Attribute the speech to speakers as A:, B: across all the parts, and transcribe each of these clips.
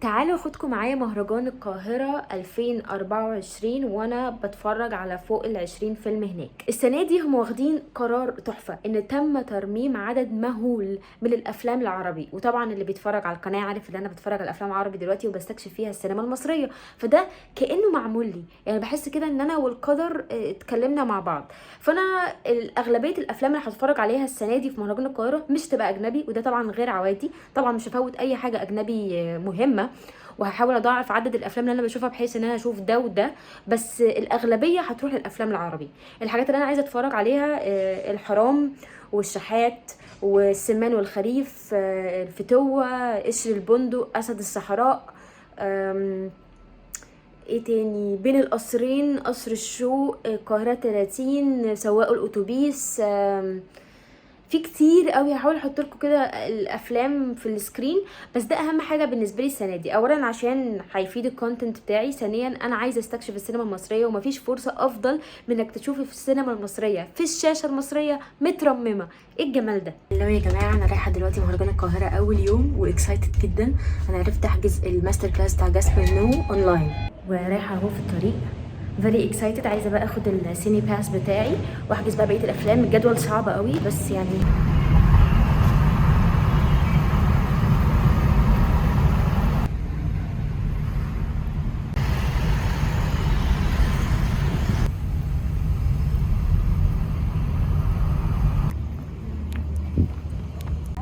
A: تعالوا اخدكم معايا مهرجان القاهرة 2024 وانا بتفرج على فوق ال20 فيلم هناك. السنة دي هم واخدين قرار تحفة ان تم ترميم عدد مهول من الافلام العربي، وطبعا اللي بيتفرج على القناة عارف ان انا بتفرج على الافلام العربي دلوقتي وبستكشف فيها السينما المصرية، فده كأنه معمول لي، يعني بحس كده ان انا والقدر اتكلمنا مع بعض. فانا اغلبية الافلام اللي هتفرج عليها السنة دي في مهرجان القاهرة مش تبقى اجنبي، وده طبعا غير عوادي. طبعا مش هفوت اي حاجة اجنبي مهمة، وهحاول اضاعف عدد الافلام اللي انا بشوفها بحيث ان انا اشوف ده وده، بس الاغلبيه هتروح للافلام العربي. الحاجات اللي انا عايزه اتفرج عليها الحرام والشحات والسمان والخريف، الفتوه، قشر البندق، اسد الصحراء، ايه تاني، بين القصرين، قصر الشوق، القاهره 30، سواق الاتوبيس. في كتير قوي، هحاول احط لكم كده الافلام في السكرين، بس ده اهم حاجه بالنسبه لي السنه دي. اولا عشان هيفيد الكونتنت بتاعي، ثانيا انا عايزه استكشف السينما المصريه، ومفيش فرصه افضل من انك تشوفي في السينما المصريه في الشاشه المصريه مترممه. ايه الجمال ده؟ لو يا جماعه انا رايحه دلوقتي مهرجان القاهره اول يوم واكسايتد جدا. انا عرفت احجز الماستر كلاس بتاع جاسبر نو اونلاين، ورايحه اهو في الطريق فيري اكسايتد. عايزه بقى اخد السيني باس بتاعي واحجز بقى بقيه الافلام. الجدول صعب قوي بس يعني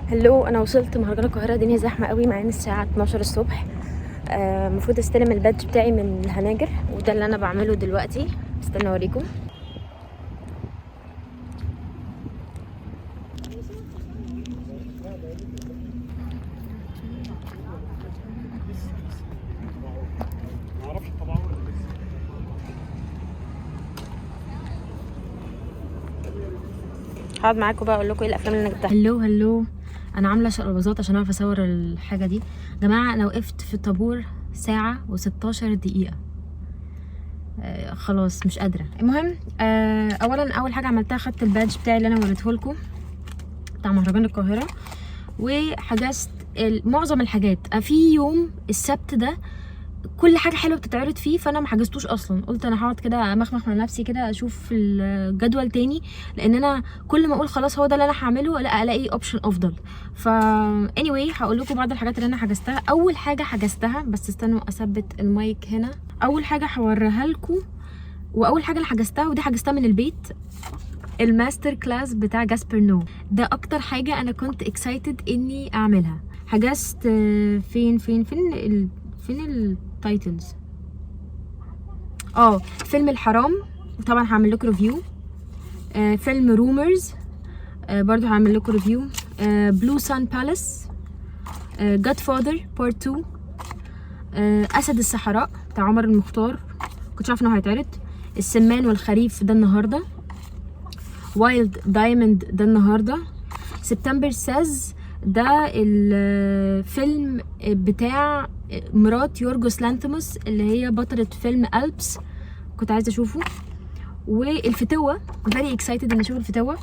A: هلو. انا وصلت مهرجان القاهره، الدنيا زحمه قوي مع ان الساعه 12 الصبح. المفروض استلم البادج بتاعي من الهناجر، وده اللي انا بعمله دلوقتي. استنى اوريكم. هقعد معاكم بقى اقول لكم ايه الافلام اللي انا جبتها. هلو، انا عامله شقلباظات عشان اعرف اصور الحاجه دي. جماعه انا وقفت في طابور ساعه و16 دقيقه. خلاص مش قادره. المهم اول حاجه عملتها، خدت البادج بتاعي اللي انا وريته لكم بتاع مهرجان القاهره، وحجزت معظم الحاجات. في يوم السبت ده كل حاجه حلوه بتتعرض فيه، فانا ما حجزتوش اصلا. قلت انا هقعد كده امخمخ مع نفسي كده اشوف الجدول تاني، لان انا كل ما اقول خلاص هو ده اللي انا هعمله لا الاقي اوبشن افضل. ف anyway هقول لكم بعض الحاجات اللي انا حجزتها. اول حاجه حجزتها، بس استنوا اثبت المايك هنا. اول حاجه هوريها لكم، واول حاجه اللي حجزتها ودي حجزتها من البيت، الماستر كلاس بتاع جاسبر نو. ده اكتر حاجه انا كنت اكسايتد اني اعملها. حجزت فين التايتلز. فيلم الحرام، وطبعا هعمل لكم ريفيو. فيلم رومرز، برضو هعمل لكم ريفيو. بلو سان بالاس، جاد فاذر بارت 2، اسد الصحراء بتاع عمر المختار، كنتش عارفه انه هيتعرض. السمان والخريف ده النهارده. وايلد دايموند ده النهارده. سبتمبر ساز ده الفيلم بتاع مرات يورجوس لانثيموس اللي هي بطلة فيلم ألبس، كنت عايزه اشوفه. والفتوه فيري اكسايتد ان اشوف الفتوه.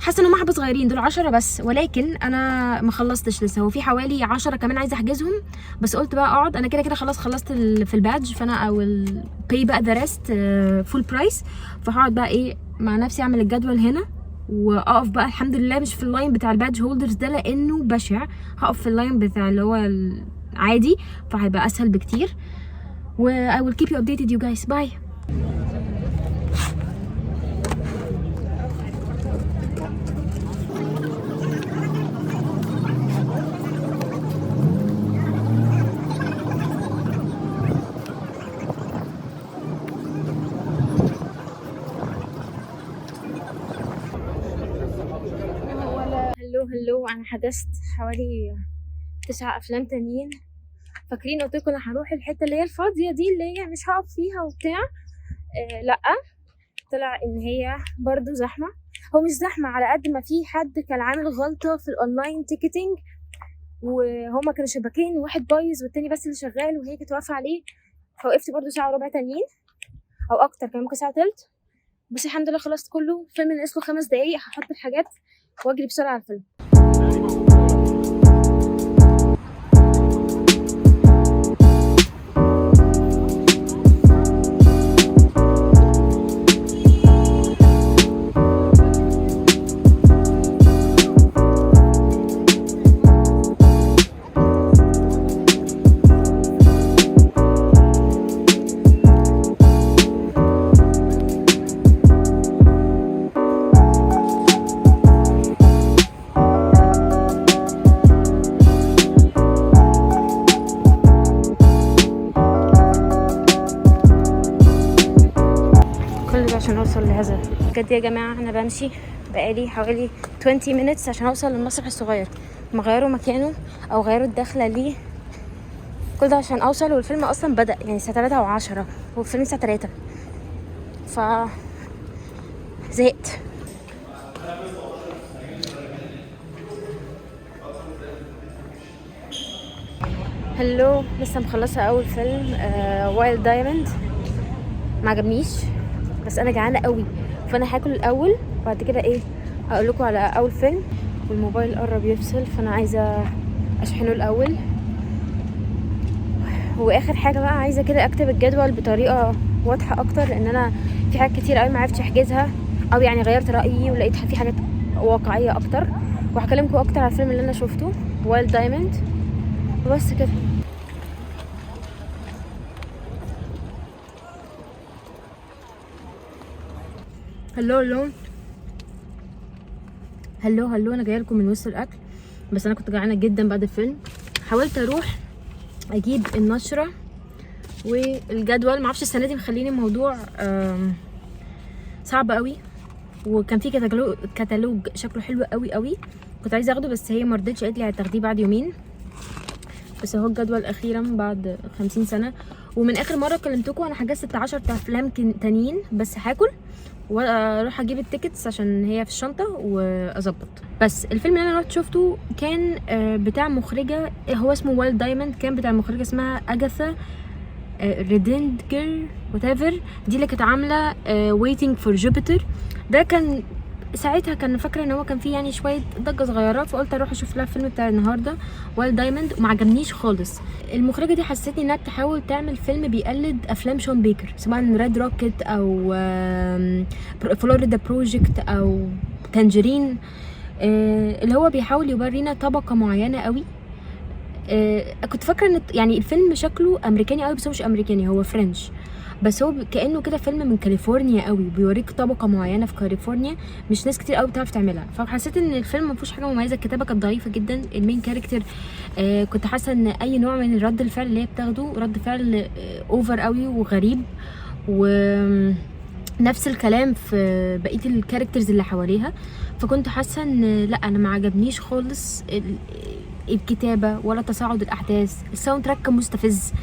A: حاسه انهم حبه صغيرين، دول 10 بس، ولكن انا ما خلصتش لسه. هو في حوالي 10 كمان عايزه احجزهم، بس قلت بقى اقعد. انا كده خلاص خلصت في البادج، فانا او الباي بقى ذا ريست فول برايس. فهقعد بقى ايه مع نفسي اعمل الجدول هنا، واقف بقى. الحمد لله مش في اللاين بتاع البادج هولدرز ده لانه بشع، هقف في اللاين بتاع اللي هو العادي، فهيبقى اسهل بكتير. و I will keep you updated you guys. Bye. هلو، انا حجزت حوالي 9 افلام تانيين. فاكرين قلت لكم انا هروح الحته اللي هي الفاضيه دي اللي هي مش هقف فيها وبتاع. لا، طلع ان هي برضو زحمه. هو مش زحمه على قد ما في حد كان عامل غلطه في الاونلاين تيكتنج، وهما كانوا شباكين، واحد بايظ والتاني بس اللي شغال، وهي كانت واقفه عليه. فوقفت برضو ساعه وربع تانيين او اكتر، كان ممكن ساعه تلت، بس الحمد لله خلصت كله. فيلم ناقص له 5 دقايق، هحط الحاجات واجري بسرعه على الفيلم. هذا بجد يا جماعه. انا بمشي بقالي حوالي 20 minutes عشان اوصل للمسرح الصغير. هم غيروا مكانه او غيروا الدخله ليه، كل ده عشان اوصل. والفيلم اصلا بدأ يعني الساعه 3:10 والفيلم الساعه 3، ف زهقت. هلو، لسه مخلصه اول فيلم وايلد دايموند، ما عجبنيش بس انا جعانه قوي، فانا هاكل الاول بعد كده ايه اقول لكم على اول فيلم. والموبايل قرب يفصل فانا عايزه اشحنه الاول. واخر حاجه بقى عايزه كده اكتب الجدول بطريقه واضحه اكتر، لان انا في حاجات كتير قوي ما عرفتش احجزها، او يعني غيرت رايي ولقيت في حاجات واقعيه اكتر. وهكلمكم اكتر على الفيلم اللي انا شفته وايلد دايموند. وبس كده. هلو انا جايه لكم من وسط الاكل، بس انا كنت جعانه جدا بعد الفيلم. حاولت اروح اجيب النشره والجدول، معرفش السنه دي مخليني الموضوع صعب قوي. وكان في كتالوج شكله حلو قوي قوي، كنت عايزه اخده بس هي مرضتش، قالت لي هتاخديه بعد يومين. بس اهو الجدول اخيرا بعد 50 سنه. ومن اخر مره كلمتكم انا حجزت 10 افلام تانيين، بس هاكل واروح اجيب التيكتس عشان هي في الشنطه واظبط. بس الفيلم اللي انا رحت شفته كان بتاع مخرجه، هو اسمه وايلد دايموند، كان بتاع مخرجه اسمها اجاثا ريدنجر whatever، دي اللي كانت عامله waiting for Jupiter. ده كان ساعتها كان فاكره ان هو كان فيه يعني شويه ضجه صغيره، فقلت اروح اشوف لها الفيلم بتاع النهارده وايلد دايموند، وما عجبنيش خالص. المخرجه دي حسيتني انها تحاول تعمل فيلم بيقلد افلام شون بيكر، سواء ريد روكيت او فلوريدا بروجكت او تانجرين، اللي هو بيحاول يورينا طبقه معينه قوي. كنت فاكره ان يعني الفيلم شكله امريكاني قوي، بس هو مش امريكاني، هو فرنش، بس هو كانه كده فيلم من كاليفورنيا قوي، بيوريك طبقه معينه في كاليفورنيا مش ناس كتير قوي بتعرف تعملها. فحسيت ان الفيلم ما فيهوش حاجه مميزه، الكتابه كانت ضعيفه جدا. المين كاركتر كنت حاسه ان اي نوع من رد الفعل اللي هي بتاخده رد فعل اوفر قوي وغريب، ونفس الكلام في بقيه الكاركترز اللي حواليها. فكنت حاسه ان لا، انا ما عجبنيش خالص الكتابه ولا تصاعد الاحداث. الساوند تراك كان مستفز.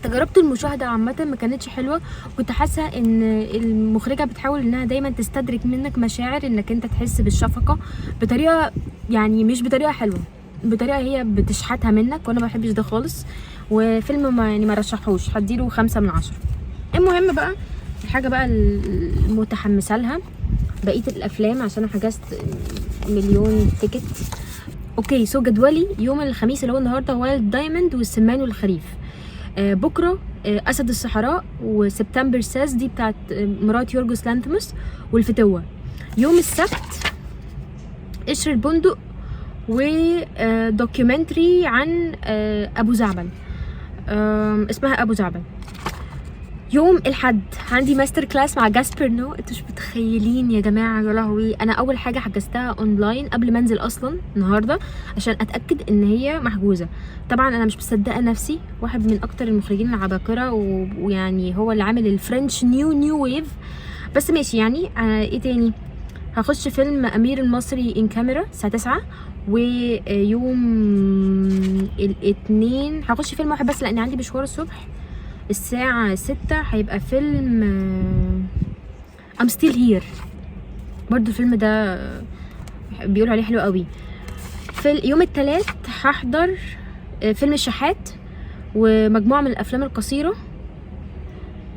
A: تجربه المشاهده عامه ما كانتش حلوه. كنت حاسه ان المخرجه بتحاول انها دايما تستدرك منك مشاعر انك انت تحس بالشفقه بطريقه، يعني مش بطريقه حلوه، بطريقه هي بتشحتها منك، وانا ما بحبش ده خالص. وفيلم ما رشحوش، هديله 5 من 10. المهم بقى الحاجه بقى المتحمسه لها بقيه الافلام، عشان انا حجزت مليون تيكت. اوكي، سو جدولي يوم الخميس اللي هو النهارده وايلد دايموند والسمان والخريف. بكره اسد الصحراء وسبتمبر ساز، دي بتاعت مرات يورجوس لانثموس، والفتوه. يوم السبت قشر البندق ودوكيومنتري عن ابو زعبل، اسمها ابو زعبل. يوم الحد عندي ماستر كلاس مع جاسبر نو. انتوا مش متخيلين يا جماعه، يا لهوي. انا اول حاجه حجزتها اونلاين قبل ما انزل اصلا النهارده عشان اتاكد ان هي محجوزه. طبعا انا مش مصدقه نفسي، واحد من اكتر المخرجين العباقره ويعني هو اللي عامل الفرنش نيو ويف. بس ماشي يعني. ايه تاني؟ هخش فيلم امير المصري ان كاميرا الساعه 9. ويوم الاثنين هخش فيلم واحد بس لان عندي مشوار الصبح الساعة 6، هيبقى فيلم I'm Still Here. برضو الفيلم ده بيقولوا عليه حلو قوي. في يوم الثلاث هحضر فيلم الشحات ومجموعة من الأفلام القصيرة.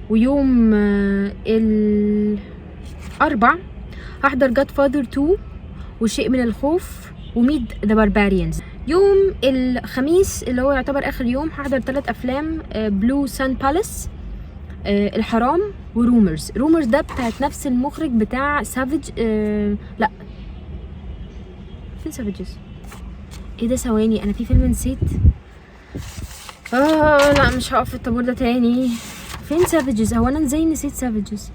A: ويوم الأربع هحضر Godfather 2 وشيء من الخوف وميد ذا بارباريانز. يوم الخميس اللي هو يعتبر اخر يوم هحضر 3 افلام، بلو سان بالاس، الحرام، ورومرز. رومرز ده بتاعت نفس المخرج بتاع سافيج. لا، فين سافيجز؟ ايه ده؟ ثواني، انا في فيلم نسيت. لا، مش هقف في الطابور ده تاني. فين سافيجز؟ هو انا ازاي نسيت سافيجز؟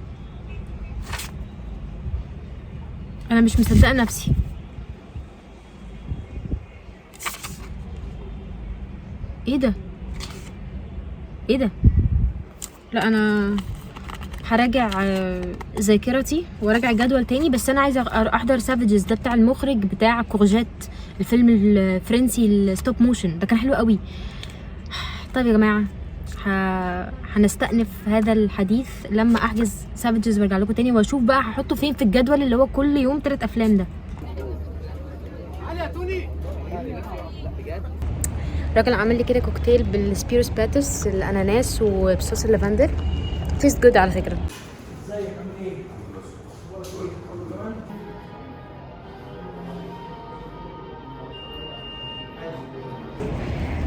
A: انا مش مصدقه نفسي. ايه ده؟ لا، انا هراجع ذاكرتي وراجع جدول تاني. بس انا عايزه احضر سافيجز ده بتاع المخرج بتاع كورجيت، الفيلم الفرنسي الستوب موشن ده كان حلو قوي. طيب يا جماعه هنستأنف هذا الحديث لما احجز سافيجز وارجع لكم تاني، واشوف بقى هحطه فين في الجدول اللي هو كل يوم 3 افلام ده. الراجل عامل لي كده كوكتيل بالسبيروس باتوس الاناناس وبصوص اللافندر، تيست جود على فكره.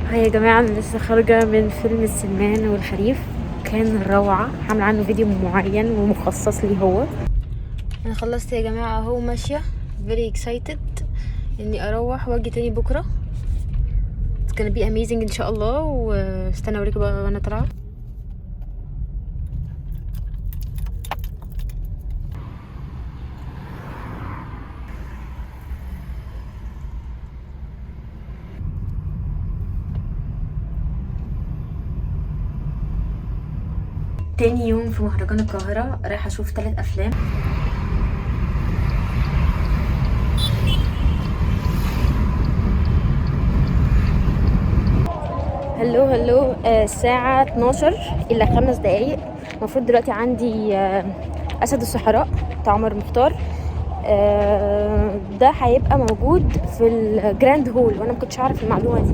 A: هاي يا جماعه، انا لسه خارجه من فيلم السمان والخريف، كان روعه. عامله عنه فيديو معين ومخصص لي هو. انا خلصت يا جماعه اهو، ماشيه very excited اني اروح واجي تاني بكره. it's gonna be amazing ان شاء الله. واستنى اوريكم بقى وانا طالعه. تاني يوم في مهرجان القاهرة، رايحة اشوف 3 افلام. هلو الساعة 12 إلا 5 دقايق. المفروض دلوقتي عندي أسد الصحراء بتاع عمر مختار. ده هيبقى موجود في الجراند هول، وانا مكنتش اعرف المعلومة دي.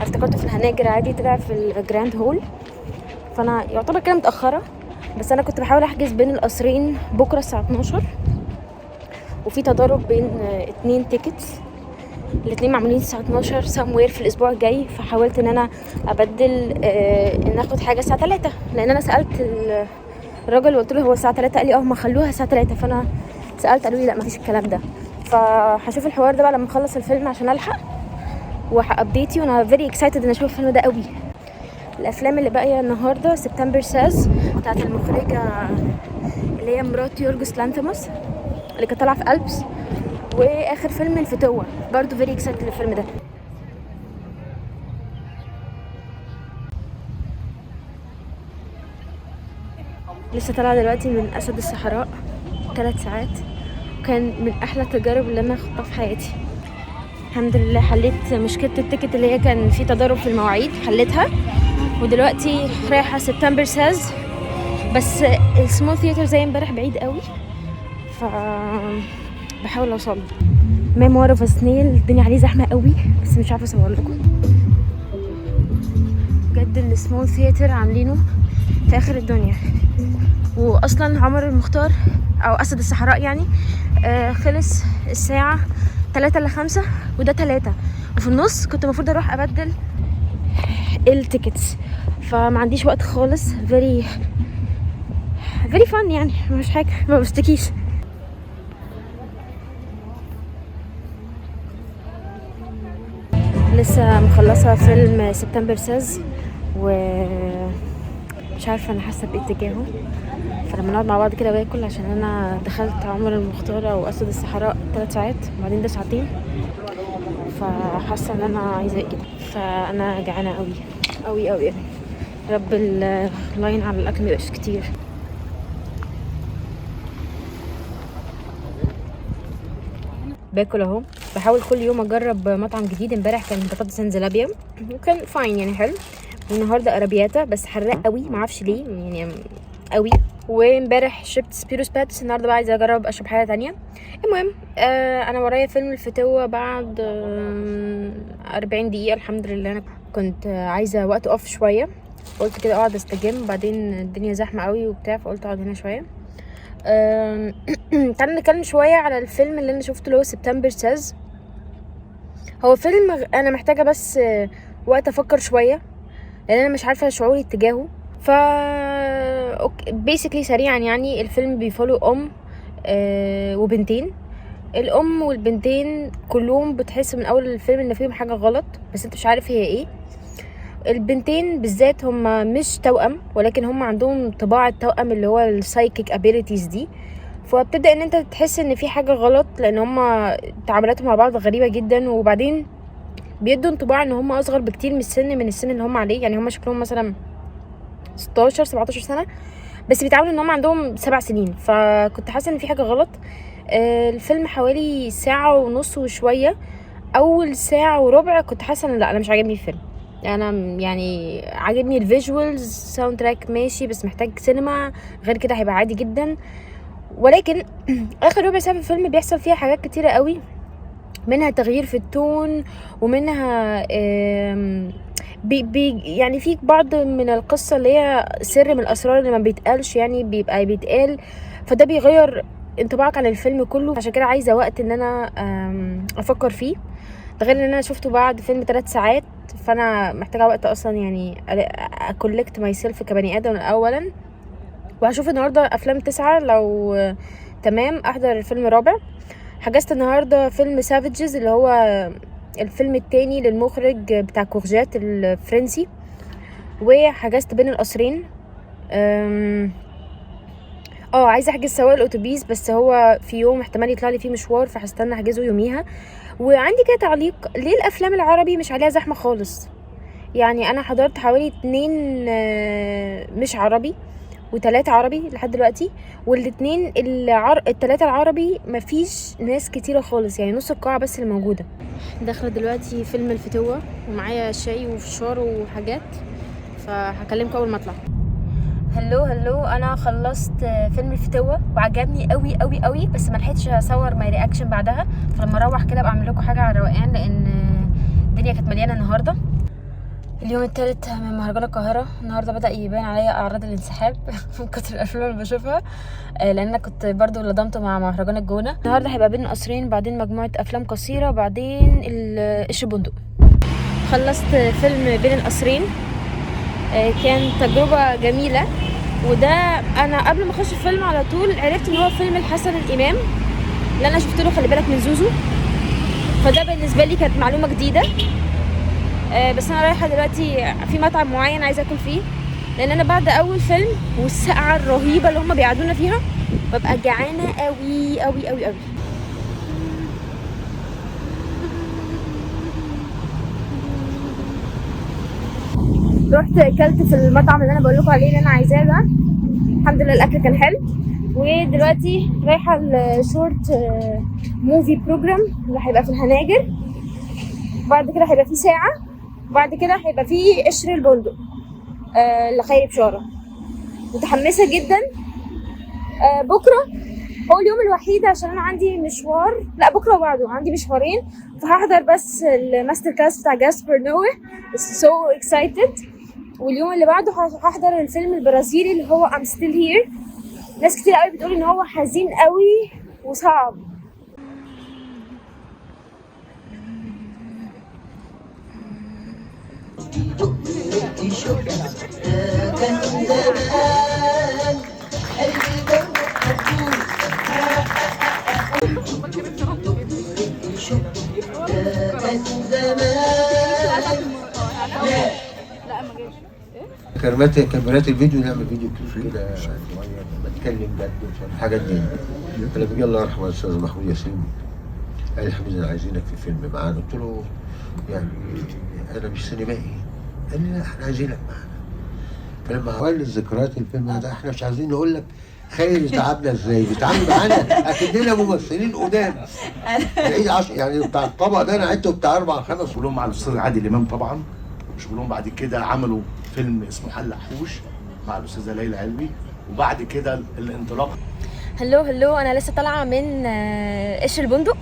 A: افتكرته في الهناجر عادي، طلع في الجراند هول. فانا يعتبر كده متأخرة، بس انا كنت بحاول احجز بين القصرين بكرة الساعة 12، وفي تضارب بين 2 تيكتس، الاتنين معمولين الساعة 12 somewhere في الاسبوع الجاي. فحاولت ان انا ابدل ان اخد حاجة الساعة 3، لان انا سألت الراجل وقلت له هو الساعة 3، قال لي ما خلوها الساعة 3. فانا سألت قالوا لي لا مفيش الكلام ده. فهشوف الحوار ده بقى لما اخلص الفيلم عشان الحق وهابديتي. وانا very excited ان اشوف الفيلم ده قوي. الافلام اللي باقيه النهارده سبتمبر ساز بتاعت المخرجه اللي هي مرات يورجوس لانثيموس اللي كانت طالعه في ألبس، واخر فيلم الفتوه برضو very excited للفيلم ده. لسه طالعه دلوقتي من اسد الصحراء 3 ساعات، وكان من احلى التجارب اللي انا خدتها في حياتي. الحمد لله حليت مشكله التيكت اللي هي كان في تضارب في المواعيد، حليتها. ودلوقتي رايحه سبتمبر ساز، بس السمول ثياتر زي امبارح بعيد قوي، ف بحاول اوصل. ميموار اوف سنيل الدنيا عليه زحمه قوي، بس مش عارفه اصور لكم. بجد السمول ثياتر عاملينه في اخر الدنيا. واصلا عمر المختار او اسد الصحراء يعني خلص الساعه 3 إلا 5، وده 3، وفي النص كنت المفروض اروح ابدل التيكتس، فما عنديش وقت خالص. very fun يعني، مش حاجه، ما بشتكيش. لسه مخلصه فيلم سبتمبر ساز، ومش عارفه انا حاسه بايه اتجاهه. فلما نقعد مع بعض كده باكل، عشان انا دخلت عمر المختار او اسد الصحراء 3 ساعات وبعدين ده 2 ساعات، فحاسه ان انا عايزه كده. فانا جعانه قوي قوي قوي يعني. رب اللاين على الاكل ميبقاش كتير. باكل اهو، بحاول كل يوم اجرب مطعم جديد. امبارح كان بطاطس انزلابيا وكان فاين يعني حلو، والنهارده ارابياتا بس حراق قوي، معرفش ليه يعني قوي. وامبارح شربت سبيروس باتس، النهارده بقى عايزه اجرب اشرب حاجه تانية. المهم انا ورايا فيلم الفتوه بعد 40 دقيقه. الحمد لله انا كنت عايزه وقت اوف شويه، قلت كده اقعد استجم، بعدين الدنيا زحمه قوي وبتاع، فقلت اقعد هنا شويه. تعالوا نتكلم شويه على الفيلم اللي انا شفته اللي هو سبتمبر ساز. هو فيلم انا محتاجه بس وقت افكر شويه، لان انا مش عارفه شعوري اتجاهه. ف بيسكلي سريعا يعني، الفيلم بيفولو وبنتين. الام والبنتين كلهم بتحس من اول الفيلم ان فيهم حاجه غلط، بس انت مش عارف هي ايه. البنتين بالذات هم مش توأم، ولكن هم عندهم طباع التوأم اللي هو السايكيك ابيليتيز دي. فبتبدأ ان انت تحس ان في حاجه غلط، لان هم تعاملاتهم مع بعض غريبه جدا. وبعدين بيدوا انطباع ان هم اصغر بكتير من السن اللي هم عليه، يعني هم شكلهم مثلا 16 17 سنه، بس بيتعاملوا ان هم عندهم 7 سنين، فكنت حاسه ان في حاجه غلط. الفيلم حوالي ساعه ونص وشويه. اول ساعه وربع كنت حاسه ان لا، انا مش عاجبني الفيلم. انا يعني عاجبني الفيجوالز، ساوند تراك ماشي، بس محتاج سينما، غير كده هيبقى عادي جدا. ولكن اخر ربع ساعه في الفيلم بيحصل فيها حاجات كتيره قوي، منها تغيير في التون، ومنها يعني في بعض من القصة اللي هي سر من الأسرار اللي ما بيتقالش، يعني بيبقى بيتقال، فده بيغير انطباعك عن الفيلم كله. عشان كده عايزة وقت ان انا افكر فيه. ده غير ان انا شفته بعد فيلم 3 ساعات، فانا محتاجة وقت اصلا يعني اكولكت ماي سيلف كبني ادم اولا. وهشوف النهاردة افلام 9 لو تمام احضر الفيلم الرابع. حجزت النهاردة فيلم سافيجز اللي هو الفيلم التاني للمخرج بتاع كورجات الفرنسي، وحجزت بين القصرين. عايزه احجز سواق الاتوبيس، بس هو في يوم احتمال يطلع لي فيه مشوار، فهستنى احجزه يوميها. وعندي كده تعليق، ليه الافلام العربي مش عليها زحمه خالص؟ يعني انا حضرت حوالي 2 مش عربي و3 عربي لحد دلوقتي، والاتنين التلاتة العربي مفيش ناس كتيرة خالص، يعني نص القاعة بس اللي موجودة. داخلة دلوقتي فيلم الفتوة، ومعايا شاي وفشار وحاجات، فهكلمكم اول ما اطلع. هلو انا خلصت فيلم الفتوة وعجبني قوي قوي قوي، بس ما لحقتش اصور ماي رياكشن بعدها، فلما اروح كده ابقى اعمل لكم حاجه على الروقان، لان الدنيا كانت مليانه النهارده. اليوم الثالث من مهرجان القاهرة. النهاردة بدأ يبان عليا أعراض الانسحاب من كتر الأفلام اللي بشوفها، لأن أنا كنت برضو لضمت مع مهرجان الجونة. النهاردة هيبقى بين قصرين، بعدين مجموعة أفلام قصيرة، بعدين قش بندق. خلصت فيلم بين القصرين، كان تجربة جميلة. وده أنا قبل ما أخش الفيلم على طول عرفت إن هو فيلم الحسن الإمام اللي أنا شفت له خلي بالك من زوزو، فده بالنسبة لي كانت معلومة جديدة. بس انا رايحه دلوقتي في مطعم معين عايزه اكل فيه، لان انا بعد اول فيلم والسقعه الرهيبه اللي هم بيقعدونا فيها ببقى جعانه قوي قوي قوي قوي. رحت اكلت في المطعم اللي انا بقول لكم عليه اللي انا عايزاه ده، الحمد لله الاكل كان حلو. ودلوقتي رايحه الشورت موفي بروجرام اللي هيبقى في الهناجر، بعد كده هيبقى في ساعه، بعد كده هيبقى في قشر البندق لخيري بشاره. متحمسه جدا. بكره هو اليوم الوحيد عشان انا عندي مشوار، لا بكره وبعده عندي مشوارين، فهحضر بس الماستر كلاس بتاع جاسبر نوي، سو اكسايتد. واليوم اللي بعده هحضر الفيلم البرازيلي اللي هو I'm Still Here. ناس كتير قوي بتقول ان هو حزين قوي وصعب.
B: كاميرات الفيديو، نعمل فيديو كليب كده شويه، بتكلم جد الحاجات دي. انا بيجي الله يرحمه الاستاذ محمود ياسين قال لي حبيبي عايزينك في فيلم معانا، قلت له يعني انا مش سينمائي، قال لي لا احنا عايزينك معانا. فلما قال لي الذكريات الفيلم ده احنا مش عايزين نقول لك خير تعبنا ازاي، بيتعامل معانا اكننا ممثلين قدام. يعني بتاع الطبق ده انا عدته بتاع 4 5.
C: بقولهم مع الاستاذ عادل امام طبعا، مش بقولهم بعد كده عملوا فيلم اسمه حلق حوش مع الاستاذه ليلى علوي، وبعد كده الانطلاق.
A: هلو انا لسه طالعه من قشر البندق،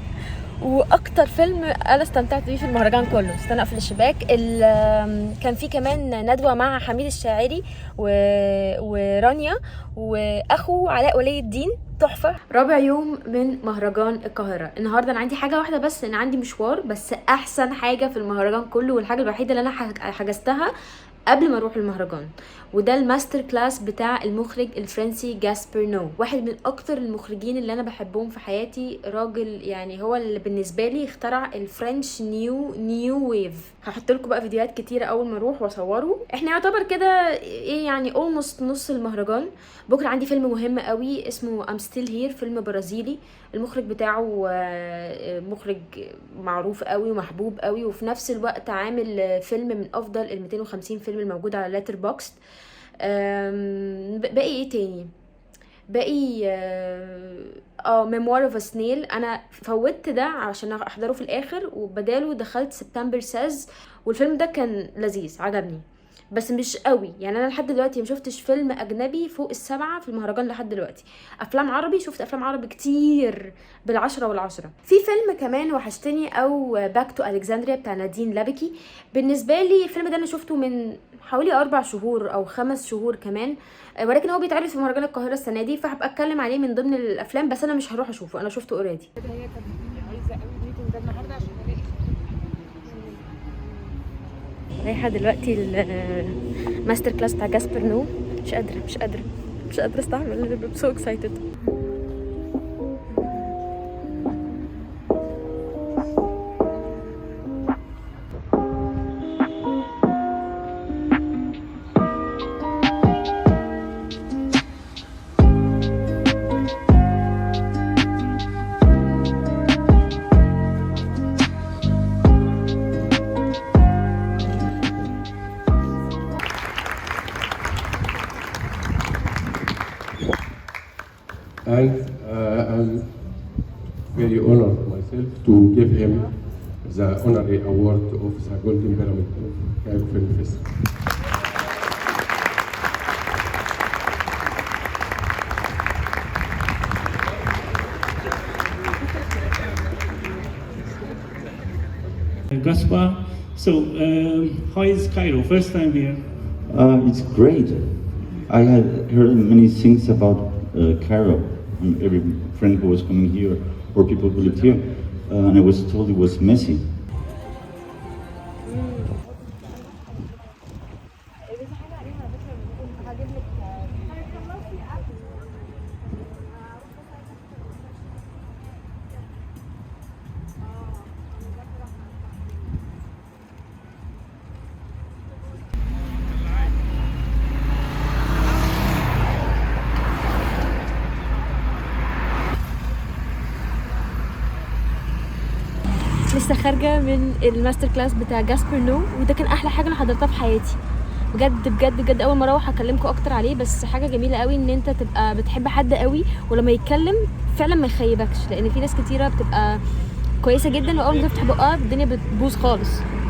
A: واكتر فيلم انا استمتعت بيه في المهرجان كله، استنى اقفل الشباك. كان في كمان ندوه مع حميد الشاعري ورانيا واخو علاء ولي الدين، تحفه. رابع يوم من مهرجان القاهره. النهارده انا عندي حاجه واحده بس، ان عندي مشوار، بس احسن حاجه في المهرجان كله والحاجه الوحيده اللي انا حجزتها قبل ما اروح المهرجان، وده الماستر كلاس بتاع المخرج الفرنسي جاسبر نو، واحد من اكتر المخرجين اللي انا بحبهم في حياتي. راجل يعني هو اللي بالنسبه لي اخترع الفرنش نيو ويف. هحط لكم بقى فيديوهات كتيره اول ما اروح واصوره. احنا يعتبر كده ايه يعني اولموست نص المهرجان. بكره عندي فيلم مهم قوي اسمه I'm Still Here، فيلم برازيلي، المخرج بتاعه مخرج معروف قوي ومحبوب قوي، وفي نفس الوقت عامل فيلم من افضل ال 250 فيلم الموجود على لاتر بوكس. باقي ايه تاني؟ باقي ميموار اوف سنيل، انا فوتت ده عشان احضره في الاخر، وبداله دخلت سبتمبر ساز، والفيلم ده كان لذيذ عجبني بس مش قوي يعني. انا لحد دلوقتي ما شفتش فيلم اجنبي فوق السبعة في المهرجان لحد دلوقتي. افلام عربي شفت افلام عربي كتير بالعشرة والعشرة. في فيلم كمان وحشتني او باك تو الكسندريا بتاع نادين لبكي. بالنسبه لي الفيلم ده انا شفته من حوالي 4 شهور او 5 شهور كمان، ولكن هو بيتعرض في مهرجان القاهره السنه دي، فهبقى اتكلم عليه من ضمن الافلام، بس انا مش هروح اشوفه، انا شفته اوريدي.
D: هي كانت عايزه قوي الميتنج ده النهارده عشان الاقي
A: رايحه دلوقتي الماستر كلاس بتاع جاسبر نو. مش قادره استحمل. I'm so excited.
E: And I'm very honored myself to give him the honorary award of the Golden Pyramid of Cairo Film Festival.
F: Gaspar, so how is Cairo? First time here?
G: It's great. I had heard many things about Cairo from every friend who was coming here or people who lived here, and I was told it was messy.
A: لسه خارجه من الماستر كلاس بتاع جاسبر نو، وده كان احلى حاجه انا حضرتها في حياتي بجد بجد بجد. اول ما اروح هكلمكم اكتر عليه، بس حاجه جميله قوي ان انت تبقى بتحب حد قوي ولما يتكلم فعلا ما يخيبكش، لان في ناس كتيره بتبقى كويسه جدا واول ما تفتح بقها الدنيا بتبوظ خالص.